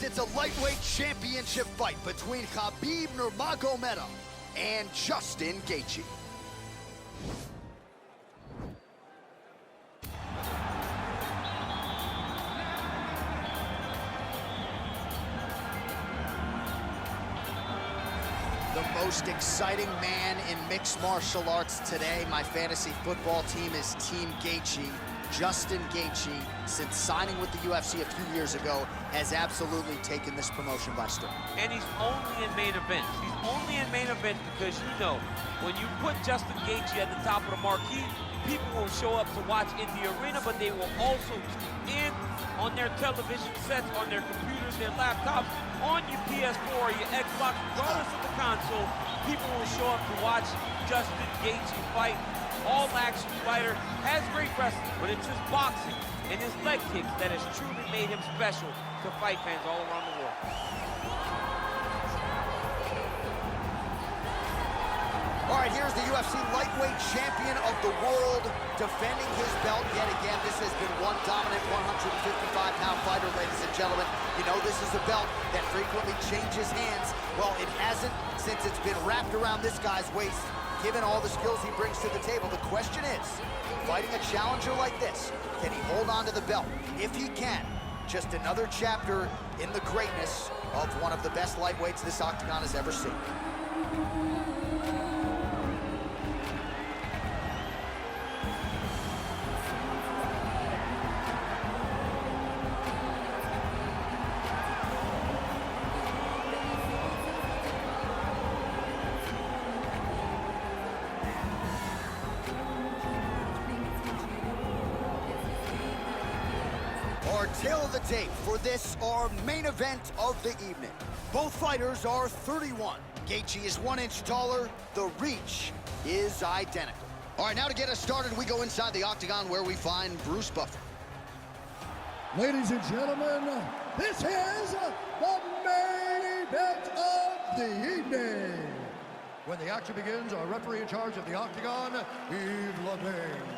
it's a lightweight championship fight between Khabib Nurmagomedov and Justin Gaethje. The most exciting man in mixed martial arts today, my fantasy football team, is Team Gaethje. Justin Gaethje, since signing with the UFC a few years ago, has absolutely taken this promotion by storm. And he's only in main events. He's only in main events because, you know, when you put Justin Gaethje at the top of the marquee, people will show up to watch in the arena, but they will also tune in on their television sets, on their computers, their laptops, on your PS4 or your Xbox, regardless of the console. People will show up to watch Justin Gaethje fight. All-action fighter, has great wrestling, but it's his boxing and his leg kicks that has truly made him special to fight fans all around the world. All right, here's the UFC lightweight champion of the world defending his belt yet again. This has been one dominant 155-pound fighter, ladies and gentlemen. You know, this is a belt that frequently changes hands. Well, it hasn't since it's been wrapped around this guy's waist. Given all the skills he brings to the table, the question is, fighting a challenger like this, can he hold on to the belt? If he can, just another chapter in the greatness of one of the best lightweights this octagon has ever seen. Our tale of the tape for this, our main event of the evening. Both fighters are 31. Gaethje is 1 inch taller. The reach is identical. All right, now to get us started, we go inside the octagon where we find Bruce Buffer. Ladies and gentlemen, this is the main event of the evening. When the action begins, our referee in charge of the octagon, Yves Lavigne.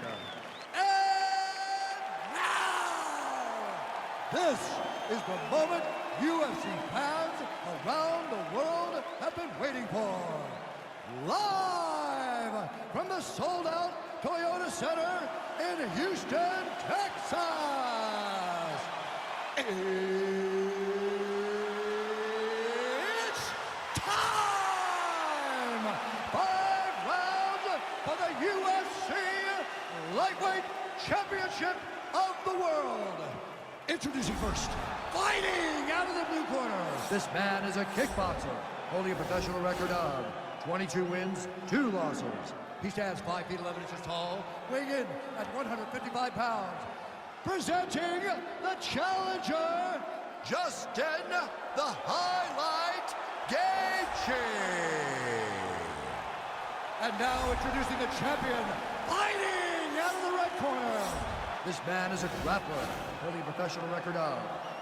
This is the moment UFC fans around the world have been waiting for. Live from the sold-out Toyota Center in Houston, Texas. It's time! 5 rounds for the UFC Lightweight Championship of the World. Introducing first, fighting out of the blue corner. This man is a kickboxer, holding a professional record of 22 wins, 2 losses. He stands 5 feet 11 inches tall, weighing in at 155 pounds. Presenting the challenger, Justin the Highlight Gaethje. And now introducing the champion, fighting out of the red corner. This man is a grappler, holding a professional record of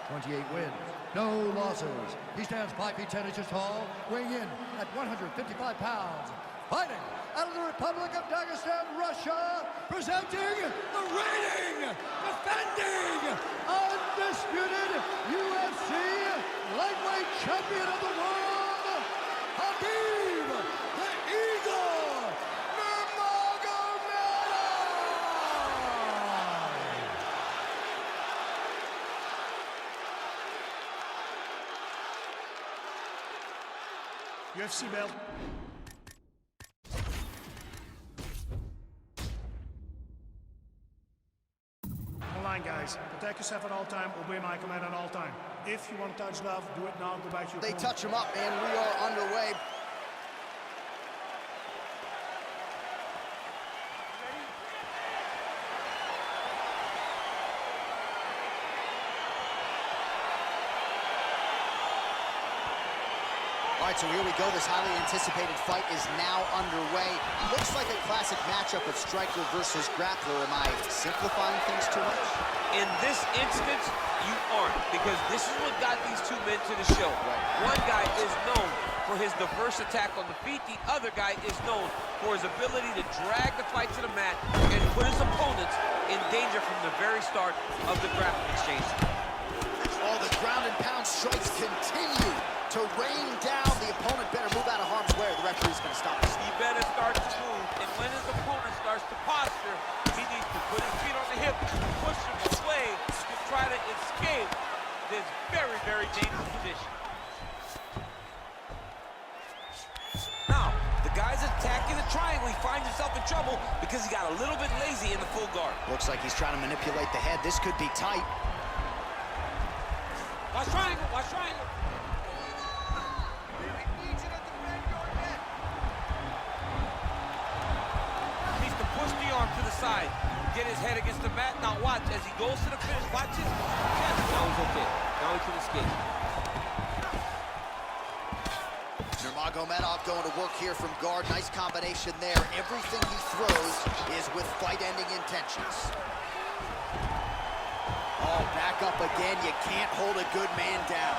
28 wins, no losses. He stands 5 feet 10 inches tall, weighing in at 155 pounds. Fighting out of the Republic of Dagestan, Russia, presenting the reigning, defending, undisputed UFC lightweight champion of the world, Khabib the Eagle Nurmagomedov. UFC belt. On the line, guys. Protect yourself at all time. Obey my command at all time. If you want to touch love, do it now. Go back to your They opponent. touch him up, and we are underway. All right, so here we go. This highly anticipated fight is now underway. Looks like a classic matchup of striker versus grappler. Am I simplifying things too much? In this instance, you aren't, because this is what got these two men to the show. Right. One guy is known for his diverse attack on the feet. The other guy is known for his ability to drag the fight to the mat and put his opponents in danger from the very start of the grappling exchange. Oh, the ground ground and pound strikes continue to rain down. The opponent better move out of harm's way or the referee's going to stop this. He better start to move, and when his opponent starts to posture, he needs to put his feet on the hip, push him away to try to escape this very, very dangerous position. Now, the guy's attacking the triangle. He finds himself in trouble because he got a little bit lazy in the full guard. Looks like he's trying to manipulate the head. This could be tight. Watch triangle, watch triangle. Needs to push the arm to the side. Get his head against the mat. Now watch, as he goes to the finish, watch his chest. Now he's okay. Now he can escape. Nurmagomedov going to work here from guard. Nice combination there. Everything he throws is with fight-ending intentions. Oh, back up again. You can't hold a good man down.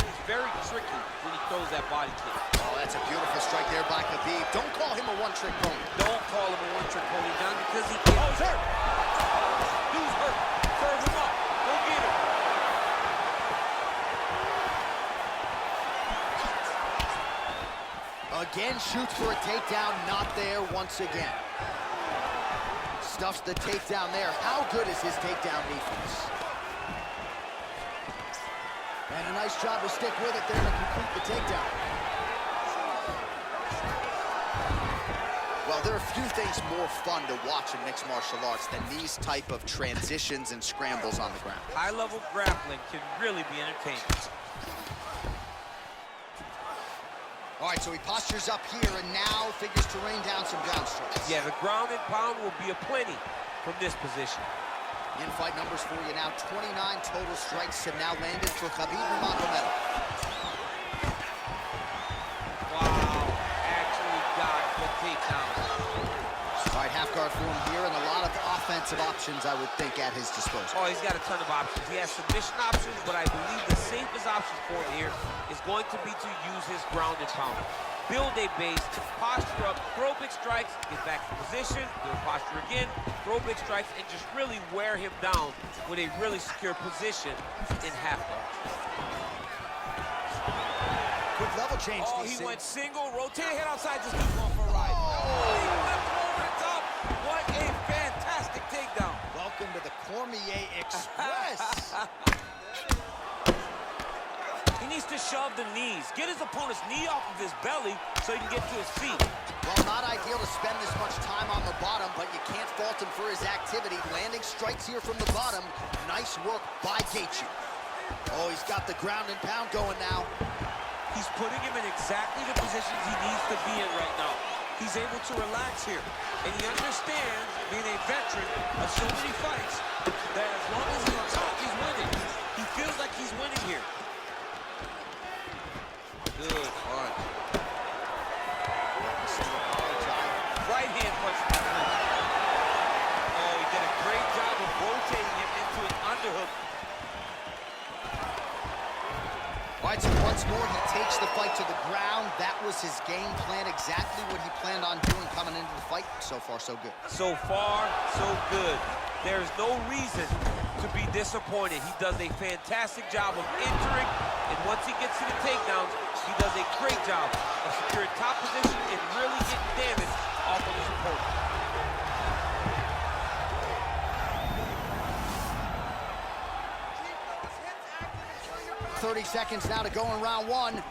He's very tricky when he throws that body kick. Oh, that's a beautiful strike there by Khabib. Don't call him a one-trick pony. Don't call him a one-trick pony, John, because he can't. Oh, he's hurt. Dude's hurt. Serve him up. Go get him. Again, shoots for a takedown. Not there once again. Stuffs the takedown there. How good is his takedown defense? And a nice job to stick with it there to complete the takedown. Well, there are few things more fun to watch in mixed martial arts than these type of transitions and scrambles on the ground. High-level grappling can really be entertaining. All right, so he postures up here and now figures to rain down some ground strikes. Yeah, the ground and pound will be aplenty from this position. In-fight numbers for you now. 29 total strikes have now landed for Khabib Nurmagomedov. Wow, actually got the takedown. All right, half guard for him here, and a lot of offensive options, I would think, at his disposal. Oh, he's got a ton of options. He has submission options, but I believe the safest option for him here is going to be to use his ground and pound. Build a base, posture up, throw big strikes, get back to position, build posture again, throw big strikes, and just really wear him down with a really secure position in half guard. Quick level change, Oh, DC. he went single, rotate head outside, just keep going for a ride. Oh, he flipped over the top. What a fantastic takedown. Welcome to the Cormier Express. He needs to shove the knees. Get his opponent's knee off of his belly so he can get to his feet. Well, not ideal to spend this much time on the bottom, but you can't fault him for his activity. Landing strikes here from the bottom. Nice work by Gaethje. Oh, he's got the ground and pound going now. He's putting him in exactly the positions he needs to be in right now. He's able to relax here. And he understands, being a veteran of so many fights, that as long as he's on top, he's winning. He feels like he's winning here. Good punch. Right hand punch. Oh, he did a great job of rotating him into an underhook. All right, so once more, he takes the fight to the ground. That was his game plan, exactly what he planned on doing coming into the fight. So far, so good. So far, so good. There's no reason to be disappointed. He does a fantastic job of entering, and once he gets to the takedowns, he does a great job of securing top position and really getting damage off of his opponent. 30 seconds now to go in round one.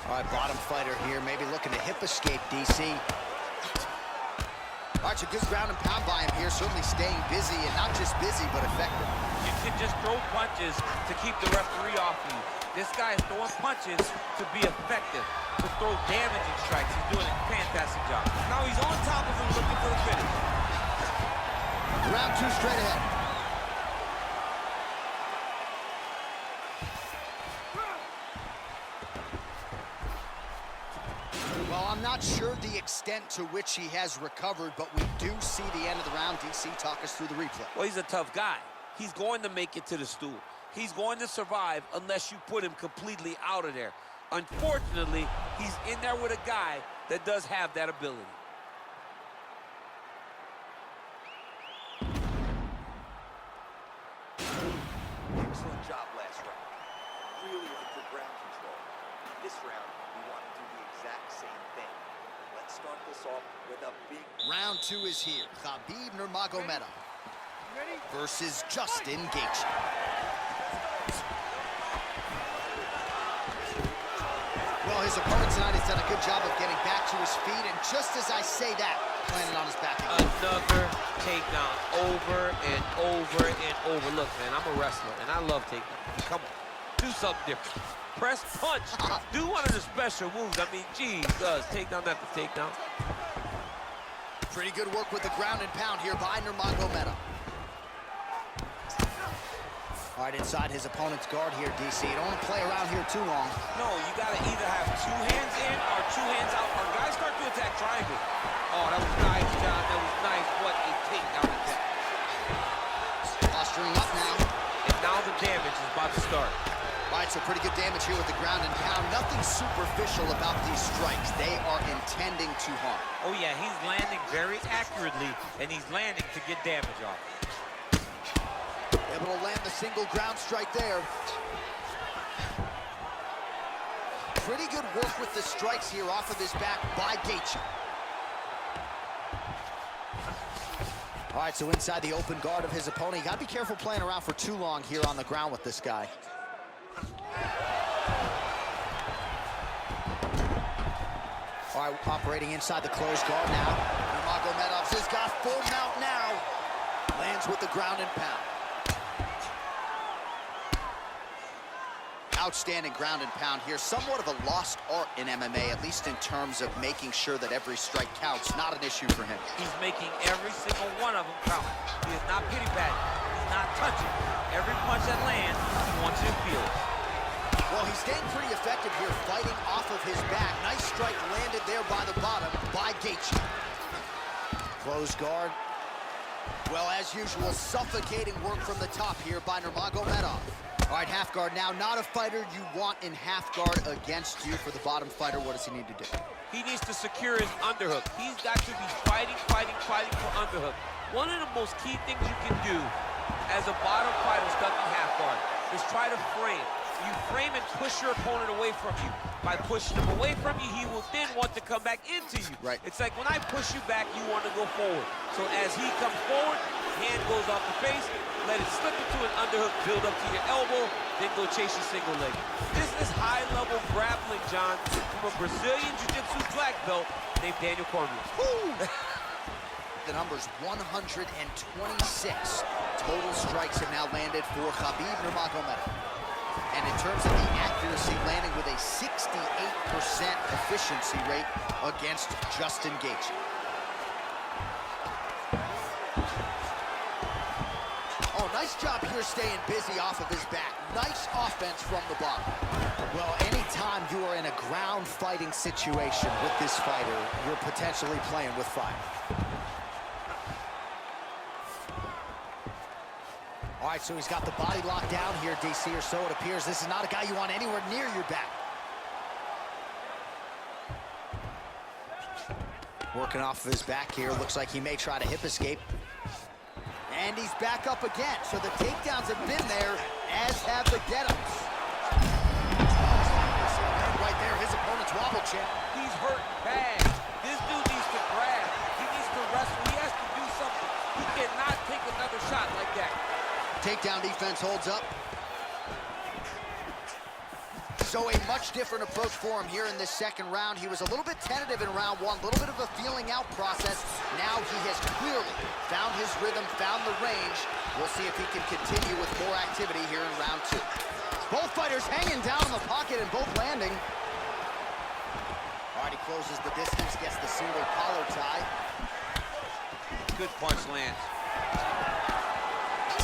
All right, bottom fighter here, maybe looking to hip escape, DC. All right, so good ground and pound by him here, certainly staying busy, and not just busy, but effective. You can just throw punches to keep the referee off you. This guy is throwing punches to be effective, to throw damaging strikes. He's doing a fantastic job. Now he's on top of him looking for the finish. Round two straight ahead. Well, I'm not sure the extent to which he has recovered, but we do see the end of the round. DC, talk us through the replay. Well, he's a tough guy. He's going to make it to the stool. He's going to survive unless you put him completely out of there. Unfortunately, he's in there with a guy that does have that ability. Excellent job last round. Really like your ground control. This round, we want to do the exact same thing. Let's start this off with a big... Round 2 is here. Khabib Nurmagomedov versus Justin Gaethje. Well, his opponent tonight has done a good job of getting back to his feet, and just as I say that, landed on his back again. Another takedown over and over and over. Look, man, I'm a wrestler, and I love takedowns. Come on, do something different. Press, punch, do one of the special moves. I mean, geez, takedown after takedown. Pretty good work with the ground and pound here by Nurmagomedov. All right, inside his opponent's guard here, DC. You don't want to play around here too long. No, you got to either have 2 hands in or 2 hands out, or guys start to attack triangle. Oh, that was nice, John. That was nice. What a takedown attack. Posturing up now. And now the damage is about to start. All right, so pretty good damage here with the ground and pound. Nothing superficial about these strikes. They are intending to harm. Oh, yeah, he's landing very accurately, and he's landing to get damage off. Able to land the single ground strike there. Pretty good work with the strikes here off of his back by Gaethje. All right, so inside the open guard of his opponent. You gotta be careful playing around for too long here on the ground with this guy. All right, operating inside the closed guard now. Nurmagomedov has got full mount now. Lands with the ground and pound. Outstanding ground and pound here. Somewhat of a lost art in MMA, at least in terms of making sure that every strike counts. Not an issue for him. He's making every single one of them count. He is not pity-patting. He's not touching. Every punch that lands, he wants you to feel it. Well, he's staying pretty effective here, fighting off of his back. Nice strike landed there by the bottom by Gaethje. Close guard. Well, as usual, suffocating work from the top here by Nurmagomedov. All right, half guard now. Not a fighter you want in half guard against you. For the bottom fighter, what does he need to do? He needs to secure his underhook. He's got to be fighting for underhook. One of the most key things you can do as a bottom fighter stuck in half guard is try to frame. You frame and push your opponent away from you. By pushing him away from you, he will then want to come back into you. Right. It's like when I push you back, you want to go forward. So as he comes forward, hand goes off the face, let it slip into an underhook, build up to your elbow, then go chase your single leg. This is high-level grappling, John, from a Brazilian Jiu-Jitsu black belt named Daniel Cormier. The number's 126 total strikes have now landed for Khabib Nurmagomedov. And in terms of the accuracy, landing with a 68% efficiency rate against Justin Gaethje. Oh, nice job here staying busy off of his back. Nice offense from the bottom. Well, anytime you are in a ground fighting situation with this fighter, you're potentially playing with fire. All right, so he's got the body locked down here, DC, or so it appears. This is not a guy you want anywhere near your back. Working off of his back here. Looks like he may try to hip escape. And he's back up again. So the takedowns have been there, as have the get-ups. Right there, his opponent's wobble champ. He's hurt bad. This dude needs to grab. He needs to wrestle. He has to do something. He cannot take another shot like that. Takedown defense holds up. So a much different approach for him here in this second round. He was a little bit tentative in round one, a little bit of a feeling out process. Now he has clearly found his rhythm, found the range. We'll see if he can continue with more activity here in round 2. Both fighters hanging down in the pocket and both landing. All right, he closes the distance, gets the single collar tie. Good punch lands.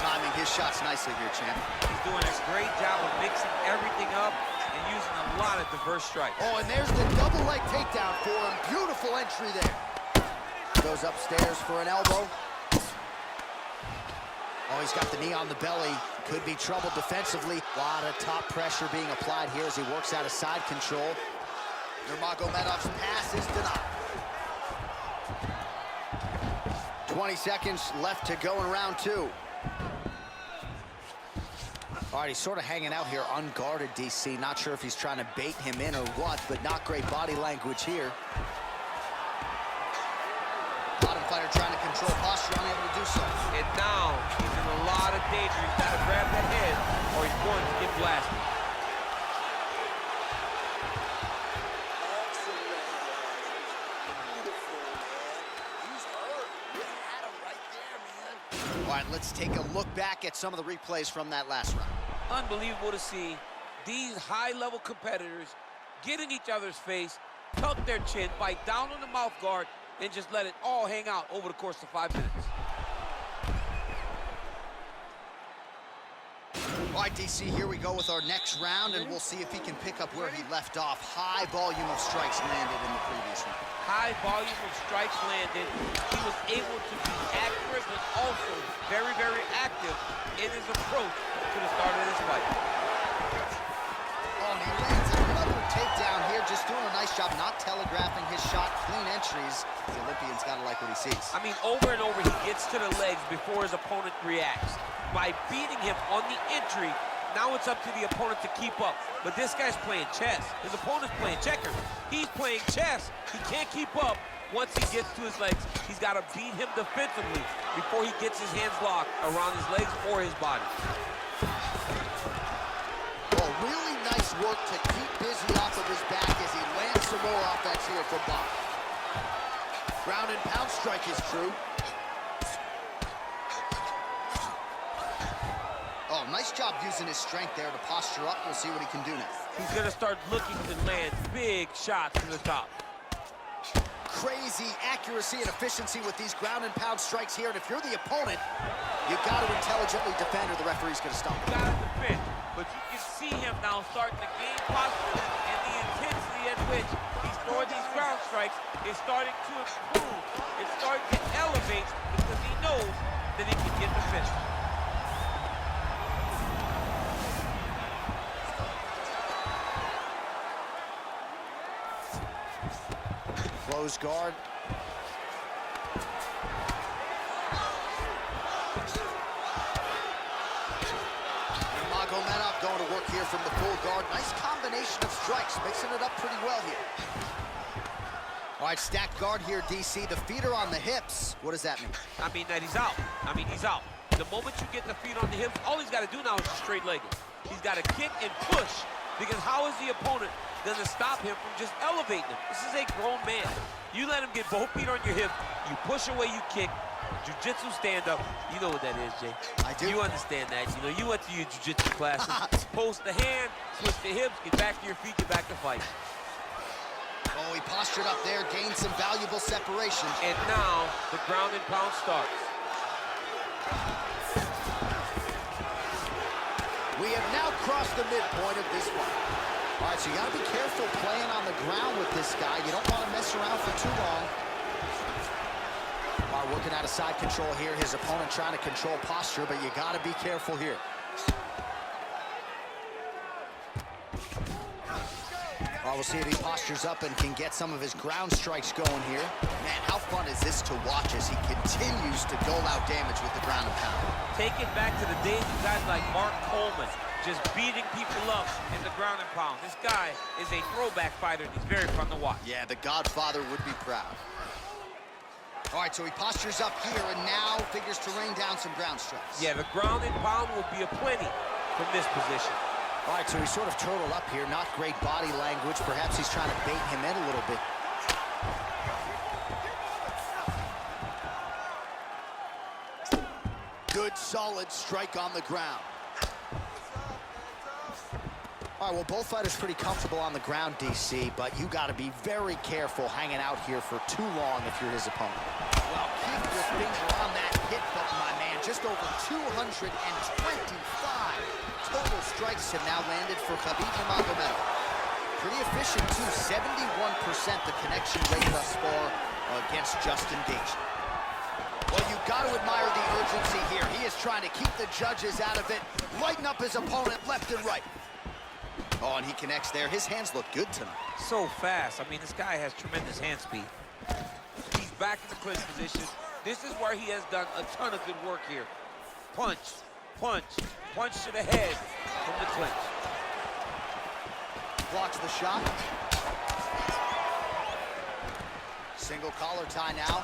Timing his shots nicely here, champ. He's doing a great job of mixing everything up and using a lot of diverse strikes. Oh, and there's the double leg takedown for him. Beautiful entry there. Goes upstairs for an elbow. Oh, he's got the knee on the belly. Could be trouble defensively. A lot of top pressure being applied here as he works out of side control. Nurmagomedov's pass is denied. 20 seconds left to go in round 2. All right, he's sort of hanging out here unguarded, DC. Not sure if he's trying to bait him in or what, but not great body language here. Bottom fighter trying to control posture, unable to do so. And now he's in a lot of danger. He's got to grab the head or he's going to get blasted. All right, let's take a look back at some of the replays from that last round. Unbelievable to see these high-level competitors get in each other's face, tuck their chin, bite down on the mouth guard, and just let it all hang out over the course of 5 minutes. All right, DC, here we go with our next round, and we'll see if he can pick up where he left off. High volume of strikes landed in the previous round. High volume of strikes landed. He was able to be accurate, but also very, very active in his approach to the start of this fight. Oh, and he lands another takedown here, just doing a nice job not telegraphing his shot. Clean entries. The Olympian's got to like what he sees. I mean, over and over, he gets to the legs before his opponent reacts. By beating him on the entry, now it's up to the opponent to keep up. But this guy's playing chess. His opponent's playing checkers. He's playing chess. He can't keep up. Once he gets to his legs, he's got to beat him defensively before he gets his hands locked around his legs or his body. Well, really nice work to keep busy off of his back as he lands some more offense here from Bout. Ground and pound strike is true. Oh, nice job using his strength there to posture up. We'll see what he can do now. He's going to start looking to land big shots to the top. Crazy accuracy and efficiency with these ground and pound strikes here. And if you're the opponent, you've got to intelligently defend or the referee's going to stop. You got to defend. But you can see him now starting to gain posture, and the intensity at which he's throwing these ground strikes is starting to improve. It's starting to elevate because he knows that he can get the finish. Close guard. Nurmagomedov going to work here from the full guard. Nice combination of strikes, mixing it up pretty well here. All right, stacked guard here, DC. The feet are on the hips. What does that mean? I mean that he's out. He's out. The moment you get the feet on the hips, all he's got to do now is just straight leg it. He's got to kick and push, because how is the opponent going to stop him from just elevating him? This is a grown man. You let him get both feet on your hip, you push away, you kick, jiu-jitsu stand-up. You know what that is, Jay. I do. You understand that. You know, you went to your jiu-jitsu classes. Post the hand, switch the hips, get back to your feet, get back to fight. Oh, he postured up there, gained some valuable separation. And now, the ground and pound starts. We have now crossed the midpoint of this one. All right, so you gotta be careful playing on the ground with this guy. You don't want to mess around for too long. All right, working out of side control here. His opponent trying to control posture, but you gotta be careful here. All right, we'll see if he postures up and can get some of his ground strikes going here. Man, how fun is this to watch as he continues to dole out damage with the ground and pound. Take it back to the days of guys like Mark Coleman, just beating people up in the ground and pound. This guy is a throwback fighter, and he's very fun to watch. Yeah, the Godfather would be proud. All right, so he postures up here and now figures to rain down some ground strikes. Yeah, the ground and pound will be aplenty from this position. All right, so he's sort of turtled up here. Not great body language. Perhaps he's trying to bait him in a little bit. Good, solid strike on the ground. All right, well, both fighters pretty comfortable on the ground, DC, but you got to be very careful hanging out here for too long if you're his opponent. Well, keep your finger on that hit button, my man. Just over 225 total strikes have now landed for Khabib Nurmagomedov. Pretty efficient, too. 71% the connection rate thus far against Justin Gaethje. Well, you've got to admire the urgency here. He is trying to keep the judges out of it, lighten up his opponent left and right. Oh, and he connects there. His hands look good tonight. So fast. I mean, this guy has tremendous hand speed. He's back in the clinch position. This is where he has done a ton of good work here. Punch, punch, punch to the head from the clinch. Blocks the shot. Single collar tie now.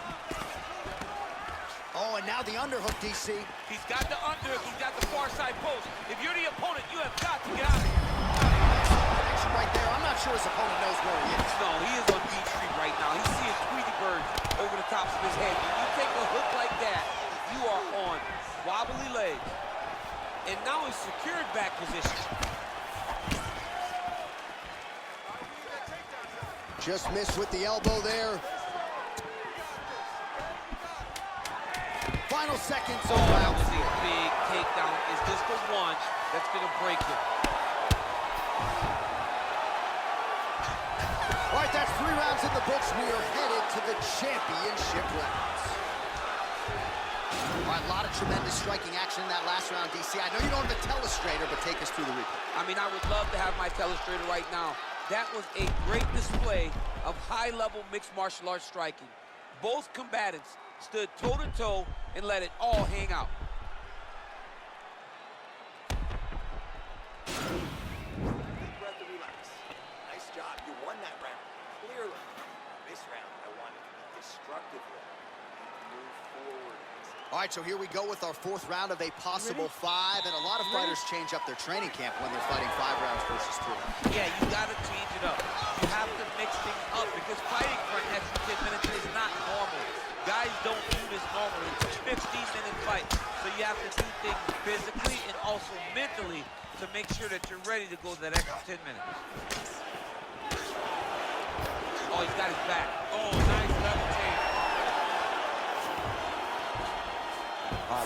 Oh, and now the underhook, DC. He's got the underhook, he's got the far side post. If you're the opponent, you have got to get out of here. Connection right there. I'm not sure his opponent knows where he is. No, he is on Beach Street right now. He's seeing Tweety birds over the tops of his head. When you take a hook like that, you are on wobbly legs. And now he's secured back position. Just missed with the elbow there. Final seconds of That round was a 4. big takedown. Is this the one that's going to break him? All right, that's 3 rounds in the books. We are headed to the championship rounds. All right, a lot of tremendous striking action in that last round, DC. I know you don't have a telestrator, but take us through the replay. I mean, I would love to have my telestrator right now. That was a great display of high-level mixed martial arts striking. Both combatants stood toe-to-toe and let it all hang out. Deep breath to relax. Nice job. You won that round. Clearly. This round, I want it to be destructive. Move forward. All right, so here we go with our 4th round of a possible 5, and a lot of fighters change up their training camp when they're fighting 5 rounds versus 3. Yeah, you got to change it up. You have to mix things up because fighting for an extra 10 minutes is not normal. Guys don't do this normally. It's a 15-minute fight, so you have to do things physically and also mentally to make sure that you're ready to go that extra 10 minutes. Oh, he's got his back. Oh, nice level change.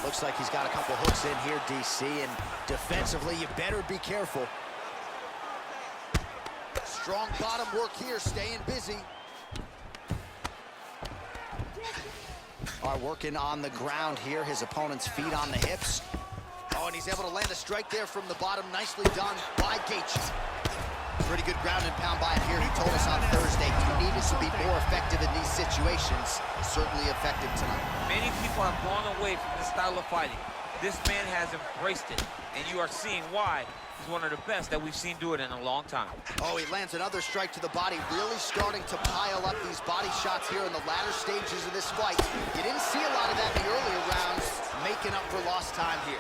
Looks like he's got a couple hooks in here, DC, and defensively, you better be careful. Strong bottom work here, staying busy. All right, working on the ground here, his opponent's feet on the hips. Oh, and he's able to land a strike there from the bottom. Nicely done by Gaethje. Pretty good ground and pound by him here. He told us on Thursday he needed to be more effective in these situations. Certainly effective tonight. Many people have gone away from this style of fighting. This man has embraced it, and you are seeing why he's one of the best that we've seen do it in a long time. Oh, he lands another strike to the body, really starting to pile up these body shots here in the latter stages of this fight. You didn't see a lot of that in the earlier rounds, making up for lost time here.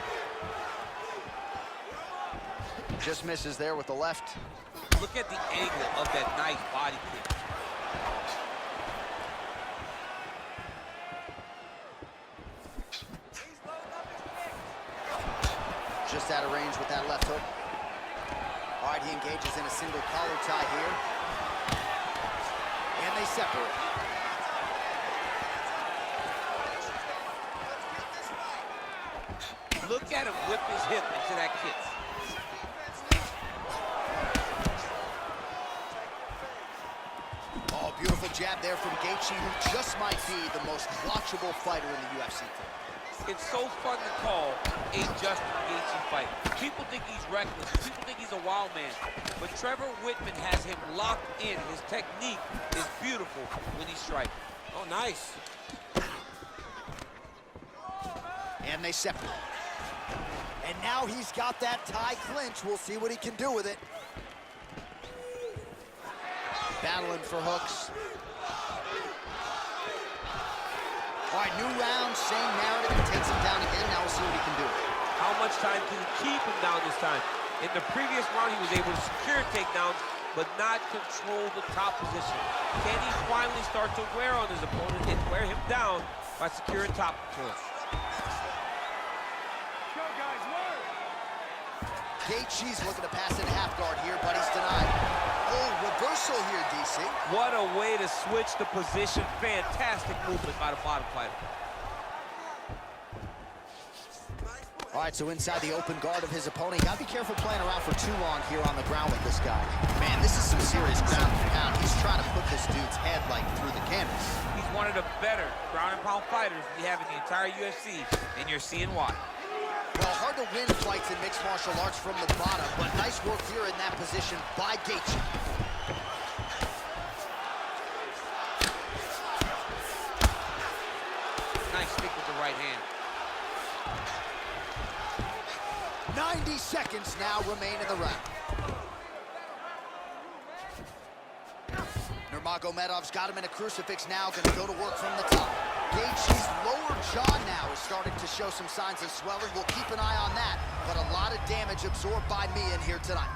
Just misses there with the left. Look at the angle of that nice body kick. Just out of range with that left hook. All right, he engages in a single collar tie here. And they separate. Look at him whip his hip into that kick. Oh, beautiful jab there from Gaethje, who just might be the most watchable fighter in the UFC today. It's so fun to call a Justin Gaethje fight. People think he's reckless. People think he's a wild man. But Trevor Whitman has him locked in. His technique is beautiful when he's striking. Oh, nice. And they separate. And now he's got that tie clinch. We'll see what he can do with it. Battling for hooks. All right, new round, same narrative. He takes him down again. Now we'll see what he can do. How much time can he keep him down this time? In the previous round, he was able to secure takedowns, but not control the top position. Can he finally start to wear on his opponent and wear him down by securing top control? Gaethje's looking to pass into half guard here, but he's denied. Oh, reversal here, DC. What a way to switch the position. Fantastic movement by the bottom fighter. All right, so inside the open guard of his opponent. You gotta be careful playing around for too long here on the ground with this guy. Man, this is some serious ground and pound. He's trying to put this dude's head, like, through the canvas. He's one of the better ground and pound fighters we have in the entire UFC, and you're seeing why. Well, hard to win fights in mixed martial arts from the bottom, but nice work here in that position by Gaethje. Nice stick with the right hand. 90 seconds now remain in the round. Nurmagomedov's got him in a crucifix now, gonna go to work from the top. Gaethje's lower jaw now is starting to show some signs of swelling. We'll keep an eye on that, but a lot of damage absorbed by me in here tonight.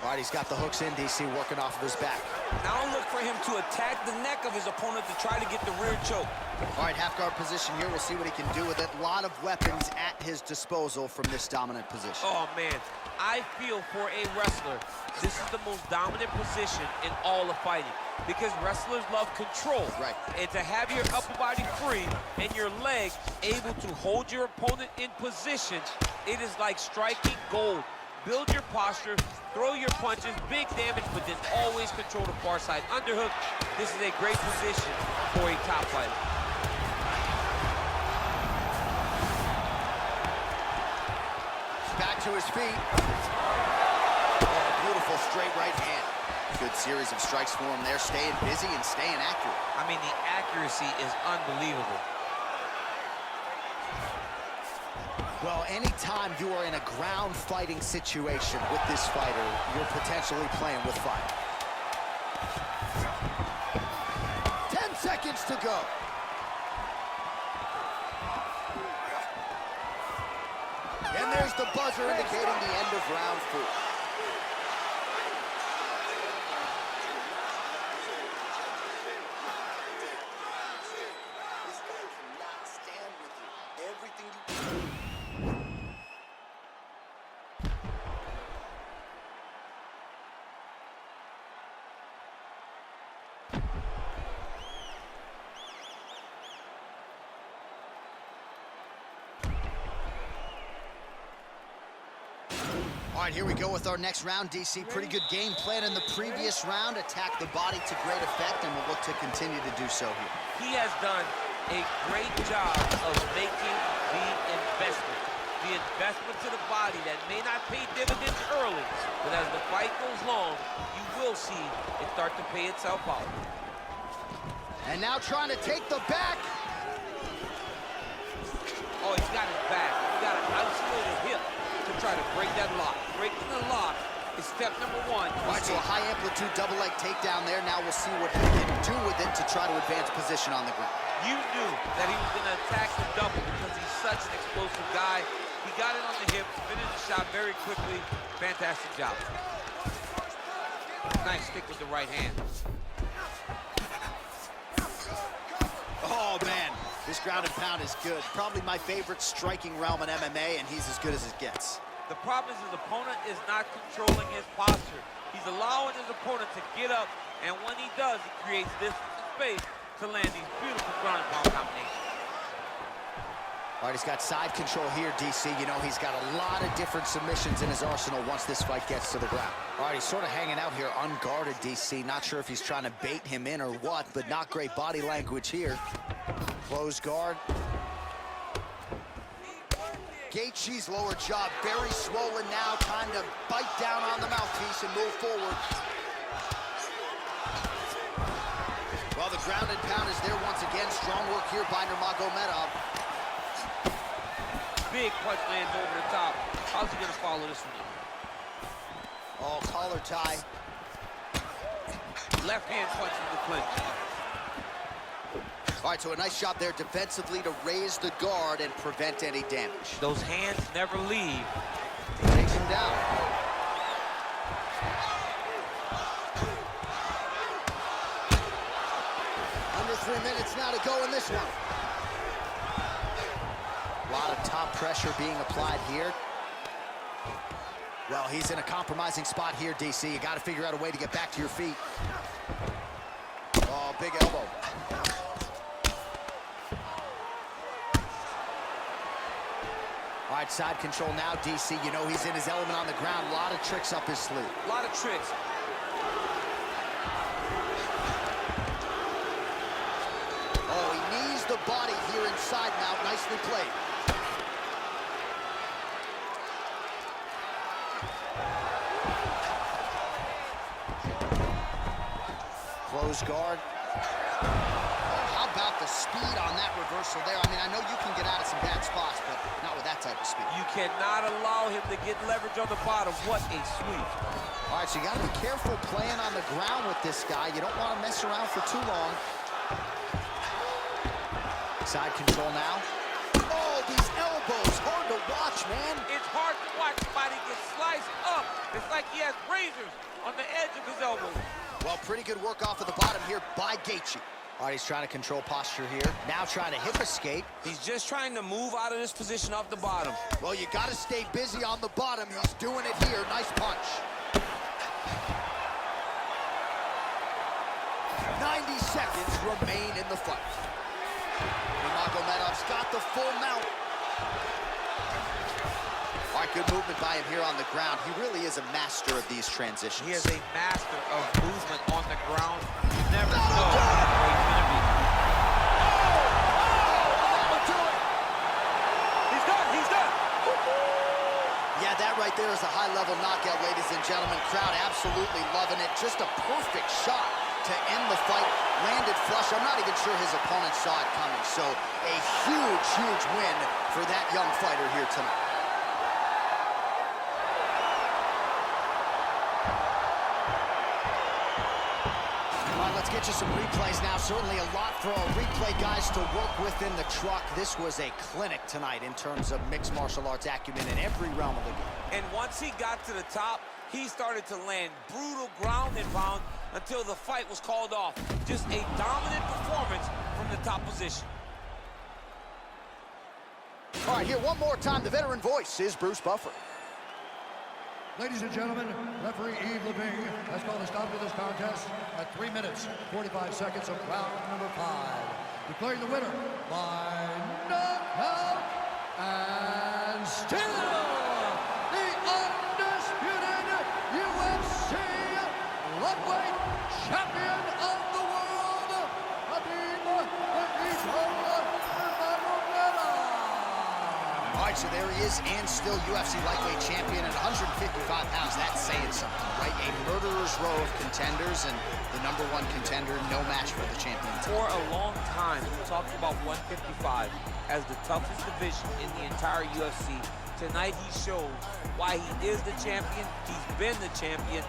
All right, he's got the hooks in, DC, working off of his back. Now look for him to attack the neck of his opponent to try to get the rear choke. All right, half guard position here. We'll see what he can do with it. A lot of weapons at his disposal from this dominant position. Oh, man. I feel for a wrestler, this is the most dominant position in all of fighting because wrestlers love control. Right. And to have your upper body free and your leg able to hold your opponent in position, it is like striking gold. Build your posture, throw your punches, big damage, but then always control the far side underhook. This is a great position for a top fighter. Back to his feet. Oh, beautiful straight right hand. Good series of strikes for him there, staying busy and staying accurate. I mean, the accuracy is unbelievable. Well, anytime you are in a ground fighting situation with this fighter, you're potentially playing with fire. 10 seconds to go. And there's the buzzer indicating the end of round 4. This guy cannot stand with you. Everything you... All right, here we go with our next round, DC. Pretty good game plan in the previous round. Attacked the body to great effect, and we'll look to continue to do so here. He has done a great job of making the investment. The investment to the body that may not pay dividends early, but as the fight goes long, you will see it start to pay itself out. And now trying to take the back. Oh, he's got his back. He's got an isolated hip to try to break that lock. Breaking the lock is step number 1. All right, so a high amplitude double leg takedown there. Now we'll see what he can do with it to try to advance position on the ground. You knew that he was going to attack the double because he's such an explosive guy. He got it on the hips, finished the shot very quickly. Fantastic job. Nice stick with the right hand. Oh, man. This ground and pound is good. Probably my favorite striking realm in MMA, and he's as good as it gets. The problem is his opponent is not controlling his posture. He's allowing his opponent to get up, and when he does, he creates this space to land these beautiful ground and pound combinations. All right, he's got side control here, DC. You know, he's got a lot of different submissions in his arsenal once this fight gets to the ground. All right, he's sort of hanging out here unguarded, DC. Not sure if he's trying to bait him in or what, but not great body language here. Close guard. Gaethje's lower jaw very swollen now. Time to bite down on the mouthpiece and move forward. Well, the ground and pound is there once again. Strong work here by Nurmagomedov. Big punch lands over the top. How's he going to follow this one up? Oh, collar tie. Left hand punch in the clinch. All right, so a nice job there defensively to raise the guard and prevent any damage. Those hands never leave. Takes him down. Under 3 minutes now to go in this one. A lot of top pressure being applied here. Well, he's in a compromising spot here, DC. You got to figure out a way to get back to your feet. Oh, big elbow. All right, side control now, DC. You know he's in his element on the ground. A lot of tricks up his sleeve. A lot of tricks. Oh, he knees the body here inside now. Nicely played. Close guard. Oh, how about the speed on that reversal? reversal there. I mean, I know you can get out of some bad spots, but not with that type of speed. You cannot allow him to get leverage on the bottom. What a sweep. All right, so you got to be careful playing on the ground with this guy. You don't want to mess around for too long. Side control now. Oh, these elbows, hard to watch, man. It's hard to watch somebody get sliced up. It's like he has razors on the edge of his elbow. Well, pretty good work off of the bottom here by Gaethje. All right, he's trying to control posture here. Now trying to hip escape. He's just trying to move out of this position off the bottom. Well, you got to stay busy on the bottom. He's doing it here. Nice punch. 90 seconds remain in the fight. Nurmagomedov's got the full mount. All right, good movement by him here on the ground. He really is a master of these transitions. He is a master of movement on the ground. You never know where he's going to be. He's done, he's done. Yeah, that right there is a high-level knockout, ladies and gentlemen. Crowd absolutely loving it. Just a perfect shot to end the fight. Landed flush. I'm not even sure his opponent saw it coming. So a huge, huge win for that young fighter here tonight. Let's get you some replays now. Certainly a lot for our replay guys to work with in the truck. This was a clinic tonight in terms of mixed martial arts acumen in every realm of the game. And once he got to the top, he started to land brutal ground and pound until the fight was called off. Just a dominant performance from the top position. All right, here one more time. The veteran voice is Bruce Buffer. Ladies and gentlemen, referee Yves Leving has called a stop to this contest at 3 minutes, 45 seconds of round number 5. Declaring the winner by knockout and still the undisputed UFC lightweight champion of the world, Khabib Nurmagomedov. All right, so there he is, and still UFC lightweight champion at 155 pounds. That's saying something, right? A murderer's row of contenders, and the #1 contender, no match for the champion. For a long time, we talked about 155 as the toughest division in the entire UFC. Tonight, he shows why he is the champion. He's been the champion.